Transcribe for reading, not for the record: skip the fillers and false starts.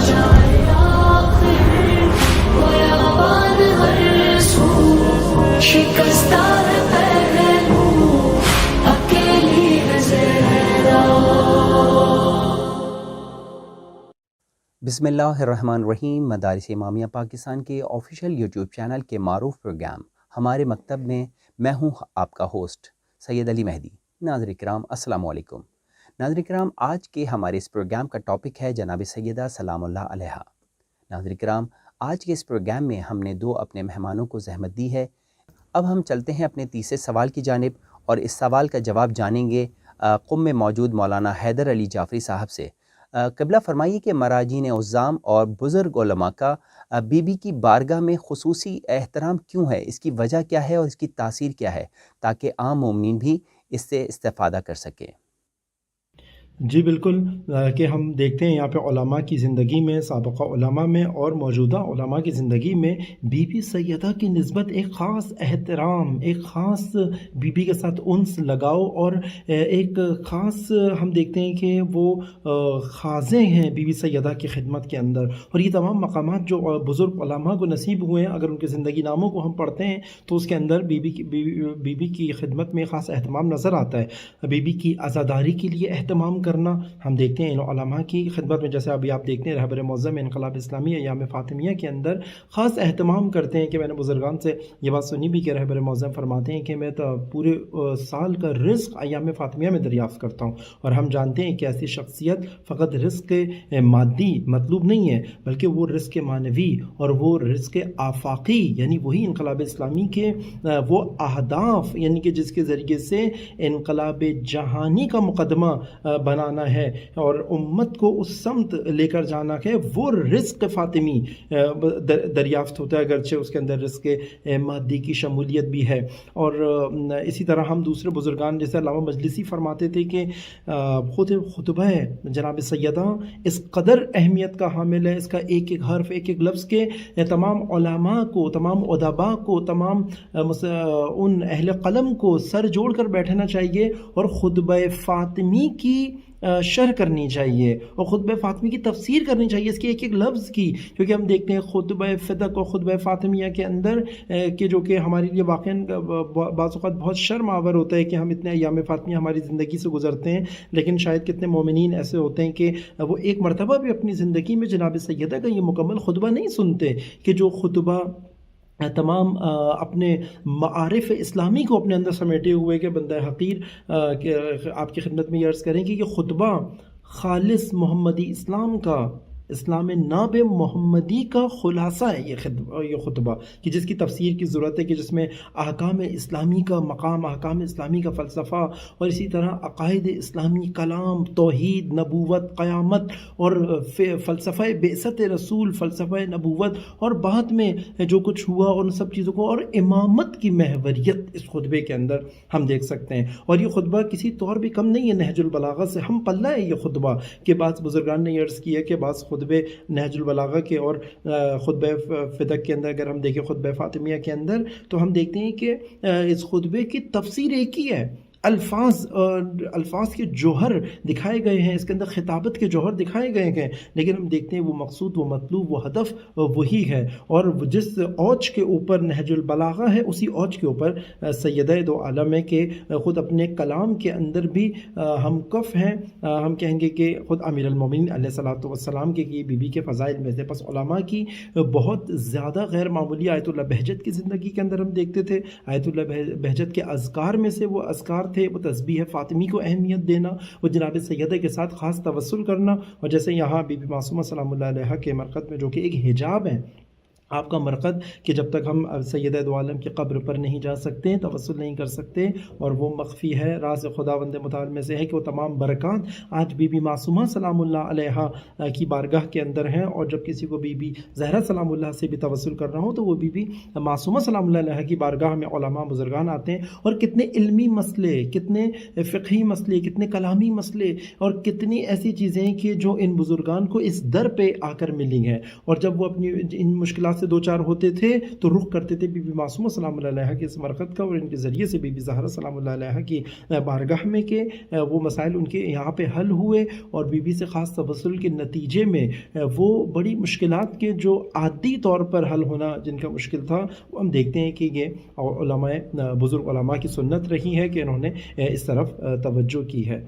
جائے آخر کوئی آباد ہر سو شکستہ ہے پہلو اکیلی ہے زہرا. بسم اللہ الرحمن الرحیم. مدارس امامیہ پاکستان کے آفیشیل یوٹیوب چینل کے معروف پروگرام ہمارے مکتب میں میں ہوں آپ کا ہوسٹ سید علی مہدی. ناظرین کرام السلام علیکم. ناظرین کرام آج کے ہمارے اس پروگرام کا ٹاپک ہے جناب سیدہ سلام اللہ علیہا. ناظرین کرام آج کے اس پروگرام میں ہم نے دو اپنے مہمانوں کو زحمت دی ہے. اب ہم چلتے ہیں اپنے تیسرے سوال کی جانب اور اس سوال کا جواب جانیں گے قم میں موجود مولانا حیدر علی جعفری صاحب سے. قبلہ فرمائیے کہ مراجین عظام اور بزرگ علماء کا بی بی کی بارگاہ میں خصوصی احترام کیوں ہے، اس کی وجہ کیا ہے اور اس کی تاثیر کیا ہے تاکہ عام مومنین بھی اس سے استفادہ کر سکیں. جی بالکل، کہ ہم دیکھتے ہیں یہاں پہ علماء کی زندگی میں، سابقہ علماء میں اور موجودہ علماء کی زندگی میں بی بی سیدہ کی نسبت ایک خاص احترام، ایک خاص بی بی کے ساتھ انس لگاؤ اور ایک خاص ہم دیکھتے ہیں کہ وہ خاضع ہیں بی بی سیدہ کی خدمت کے اندر. اور یہ تمام مقامات جو بزرگ علماء کو نصیب ہوئے ہیں، اگر ان کے زندگی ناموں کو ہم پڑھتے ہیں تو اس کے اندر بی بی کی خدمت میں خاص اہتمام نظر آتا ہے. بی بی کی عزاداری کے لیے اہتمام کرنا ہم دیکھتے ہیں ان علماء کی خدمت میں، جیسے ابھی آپ دیکھتے ہیں رہبر معظم انقلاب اسلامی ایام فاطمیہ کے اندر خاص اہتمام کرتے ہیں. کہ میں نے بزرگان سے یہ بات سنی بھی کہ رہبر معظم فرماتے ہیں کہ میں تو پورے سال کا رزق ایام فاطمیہ میں دریافت کرتا ہوں. اور ہم جانتے ہیں کہ ایسی شخصیت فقط رزق مادی مطلوب نہیں ہے، بلکہ وہ رزق معنوی اور وہ رزق آفاقی، یعنی وہی انقلاب اسلامی کے وہ اہداف، یعنی کہ جس کے ذریعے سے انقلاب جہانی کا مقدمہ بنانا ہے اور امت کو اس سمت لے کر جانا ہے، وہ رزق فاطمی دریافت ہوتا ہے، اگرچہ اس کے اندر رزق مادی کی شمولیت بھی ہے. اور اسی طرح ہم دوسرے بزرگان جیسے علامہ مجلسی فرماتے تھے کہ خود خطبہ جناب سیدہ اس قدر اہمیت کا حامل ہے، اس کا ایک ایک حرف، ایک ایک لفظ کے تمام علماء کو، تمام ادباء کو، تمام ان اہل قلم کو سر جوڑ کر بیٹھنا چاہیے اور خطبہ فاطمی کی شرح کرنی چاہیے اور خطبہ فاطمی کی تفسیر کرنی چاہیے اس کے ایک ایک لفظ کی. کیونکہ ہم دیکھتے ہیں خطبہ فدق اور خطبہ فاطمیہ کے اندر کہ جو کہ ہمارے لیے واقعاً بعض اوقات بہت شرم آور ہوتا ہے کہ ہم اتنے ایام فاطمیہ ہماری زندگی سے گزرتے ہیں، لیکن شاید کتنے مومنین ایسے ہوتے ہیں کہ وہ ایک مرتبہ بھی اپنی زندگی میں جناب سیدہ کا یہ مکمل خطبہ نہیں سنتے، کہ جو خطبہ تمام اپنے معارف اسلامی کو اپنے اندر سمیٹے ہوئے کہ بندہ حقیر آپ کی خدمت میں یہ عرض کریں کہ یہ خطبہ خالص محمدی اسلام کا، اسلام ناب محمدی کا خلاصہ ہے یہ خطبہ، کہ جس کی تفسیر کی ضرورت ہے، کہ جس میں احکام اسلامی کا مقام، احکام اسلامی کا فلسفہ اور اسی طرح عقائد اسلامی، کلام، توحید، نبوت، قیامت اور فلسفہ بعثت رسول، فلسفہ نبوت اور بعد میں جو کچھ ہوا اور ان سب چیزوں کو، اور امامت کی محوریت اس خطبے کے اندر ہم دیکھ سکتے ہیں. اور یہ خطبہ کسی طور بھی کم نہیں ہے، نہج البلاغہ سے ہم پلہ ہے یہ خطبہ. کہ بعض بزرگان نے یہ عرض کیا کہ بعض خطبے نہج البلاغہ کے اور خطبہ فدق کے اندر اگر ہم دیکھیں خطبہ فاطمیہ کے اندر تو ہم دیکھتے ہیں کہ اس خطبے کی تفسیر ایک ہی ہے، الفاظ کے جوہر دکھائے گئے ہیں، اس کے اندر خطابت کے جوہر دکھائے گئے ہیں، لیکن ہم دیکھتے ہیں وہ مقصود، وہ مطلوب، وہ ہدف وہی ہے. اور جس اوج کے اوپر نہج البلاغہ ہے اسی اوج کے اوپر سیدہ دو عالم ہے کہ خود اپنے کلام کے اندر بھی ہم کف ہیں. ہم کہیں گے کہ خود امیر المومنین علیہ الصلوۃ والسلام کے بی بی کے فضائل میں سے پس علماء کی بہت زیادہ غیر معمولی آیت اللہ بہجت کی زندگی کے اندر ہم دیکھتے تھے. آیت اللہ بہجت کے اذکار میں سے وہ اذکار تھے، وہ تسبیح فاطمی کو اہمیت دینا، وہ جناب سیدہ کے ساتھ خاص توسل کرنا. اور جیسے یہاں بی بی معصومہ سلام اللہ علیہا کے مرقد میں جو کہ ایک حجاب ہے، آپ کا مرقد، کہ جب تک ہم سیدہ دو عالم کی قبر پر نہیں جا سکتے، توسل نہیں کر سکتے، اور وہ مخفی ہے، راز خداوند متعال میں سے ہے کہ وہ تمام برکات آج بی بی معصومہ سلام اللہ علیہا کی بارگاہ کے اندر ہیں. اور جب کسی کو بی بی زہرا سلام اللہ سے بھی توسل کرنا ہو تو وہ بی بی معصومہ سلام اللہ علیہا کی بارگاہ میں علماء بزرگان آتے ہیں. اور کتنے علمی مسئلے، کتنے فقہی مسئلے، کتنے کلامی مسئلے اور کتنی ایسی چیزیں کہ جو ان بزرگان کو اس در پہ آ کر ملی ہیں. اور جب وہ اپنی ان مشکلات سے دو چار ہوتے تھے تو رخ کرتے تھے بی بی معصومہ سلام اللہ علیہا کی اس مرکت کا، اور ان کے ذریعے سے بی بی زہرا سلام اللہ علیہا کی بارگاہ میں کہ وہ مسائل ان کے یہاں پہ حل ہوئے، اور بی بی سے خاص توسل کے نتیجے میں وہ بڑی مشکلات کے جو عادی طور پر حل ہونا جن کا مشکل تھا، وہ ہم دیکھتے ہیں کہ یہ علماء بزرگ علماء کی سنت رہی ہے کہ انہوں نے اس طرف توجہ کی ہے۔